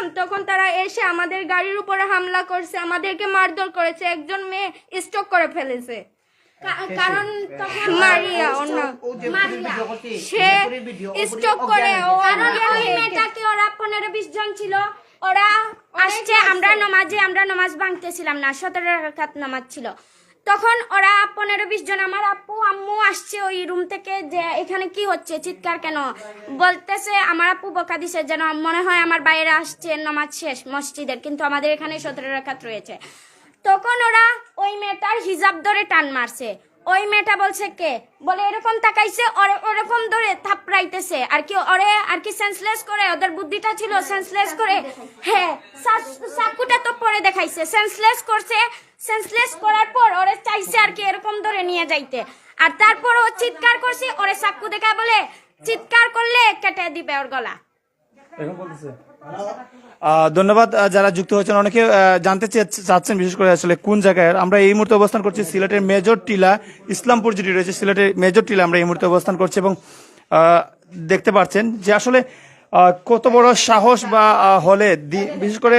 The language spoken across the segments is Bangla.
আসছিলাম তখন তারা এসে আমাদের গাড়ির উপরে হামলা করছে, আমাদেরকে মারধর করেছে। একজন মেয়ে স্ট্রোক করে ফেলেছে। কারণ তখন মারিয়া সে স্ট্রোক করে ওই মেয়েটাকে ওরা 15-20 জন ছিল। ওরা আসছে, আমরা নামাজ ভাঙতেছিলাম না, 17 রাকাত নামাজ ছিল। তখন ওরা 15-20 জন, আমার আপু আম্মু আসছে ওই রুম থেকে, যে এখানে কি হচ্ছে, চিৎকার কেন বলতেছে। আমার আপু বকা দিছে যেন মনে হয় আমার বাইরে আসছে নামাজ শেষ মসজিদের, কিন্তু আমাদের এখানে 17 রাকাত রয়েছে। তখন ওরা ওই মেয়েটার হিজাব ধরে টান মারছে। ওই মেয়েটা বলছে কে বলে এরকম তাকাইছে, ওরকম ধরে থাপড়াইতেছে আর কি সেন্সলেস করে, ওদের বুদ্ধিটা ছিল সেন্সলেস করে। হ্যাঁ, চাকুটা তো পরে দেখাইছে, সেন্সলেস করছে। সেন্সলেস করার পর ওরে চাইছে আর কি এরকম ধরে নিয়ে যাইতে, আর তারপর ও চিৎকার করছে। ওরে চাকু দেখা বলে চিৎকার করলে কেটে দিবে ওর গলা। ধন্যবাদ। যারা যুক্ত হয়েছেন, অনেকে জানতে চাচ্ছেন বিশেষ করে আসলে কোন জায়গায়। আমরা এই মুহূর্তে অবস্থান করছি সিলেটের মেজর টিলা, ইসলামপুর যেটি রয়েছে সিলেটের মেজর টিলা আমরা এই মুহূর্তে অবস্থান করছি, এবং দেখতে পাচ্ছেন যে আসলে কত বড় সাহস বা হলে বিশেষ করে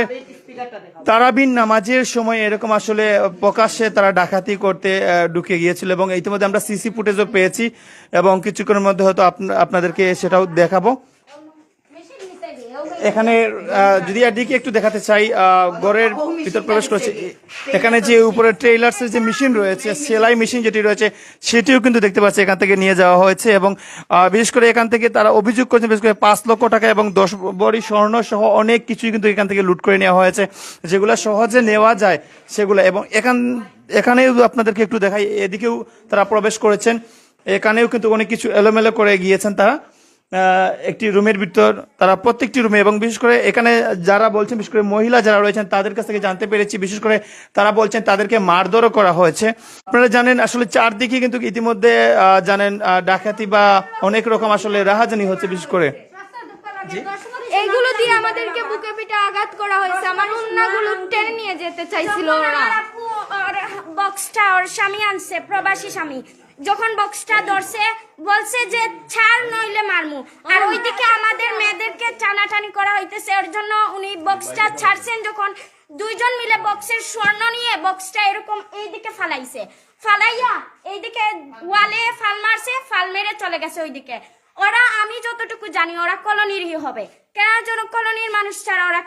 তারাবির নামাজের সময় এরকম আসলে প্রকাশ্যে তারা ডাকাতি করতে ঢুকে গিয়েছিল, এবং ইতিমধ্যে আমরা সিসি ফুটেজও পেয়েছি এবং কিছুক্ষণের মধ্যে হয়তো আপনাদেরকে সেটাও দেখাবো। এখানে যদি এদিকে একটু দেখাতে চাই, ঘরের ভিতর প্রবেশ করছে। এখানে যে উপরে ট্রেইলার্সের যে মেশিন রয়েছে, সেলাই মেশিন যেটি রয়েছে, সেটিও কিন্তু দেখতে পাচ্ছি এখান থেকে নিয়ে যাওয়া হয়েছে, এবং বিশেষ করে এখান থেকে তারা অভিযোগ করছেন বিশেষ করে 5 লক্ষ টাকা এবং 10 ভরি স্বর্ণ সহ অনেক কিছুই কিন্তু এখান থেকে লুট করে নেওয়া হয়েছে, যেগুলো সহজে নেওয়া যায় সেগুলো। এবং এখানেও আপনাদেরকে একটু দেখাই, এদিকেও তারা প্রবেশ করেছেন, এখানেও কিন্তু অনেক কিছু এলোমেলো করে গিয়েছেন তারা একটি রুমের ভিতর, তারা প্রত্যেকটি রুমে। এবং বিশেষ করে এখানে যারা বলছেন, বিশেষ করে মহিলা যারা রয়েছেন তাদের কাছ থেকে জানতে পেরেছি, বিশেষ করে তারা বলছেন তাদেরকে মারধরও করা হয়েছে। আপনারা জানেন আসলে চারদিকে কিন্তু ইতিমধ্যে জানেন ডাকাতি বা অনেক রকম আসলে রাহাজানি হচ্ছে। বিশেষ করে এইগুলো দিয়ে আমাদেরকে বুকে পিঠে আঘাত করা হয়েছে। আমার উন্নাগুলো টেনে নিয়ে যেতে চাইছিল ওরা। বক্সটা ওর স্বামী আনছে, প্রবাসী স্বামী, যখন বক্সটা ধরছে বলছে যে ছাড় নইলে মারমু, আর ওইদিকে আমাদের মেয়েদেরকে টানাটানি করা হইতেছে। ওর জন্য উনি বক্সটা ছাড়ছেন, যখন 2 জন মিলে বক্সের স্বর্ণ নিয়ে বক্সটা এরকম এইদিকে ফালাইয়া এইদিকে ওয়ালে ফাল মারছে, ফাল মেরে চলে গেছে ওইদিকে। ওরা, আমি যতটুকু জানি ওরা কলোনিরই হবে, কেন যেন কলোনির মানুষ ছাড়া ওরা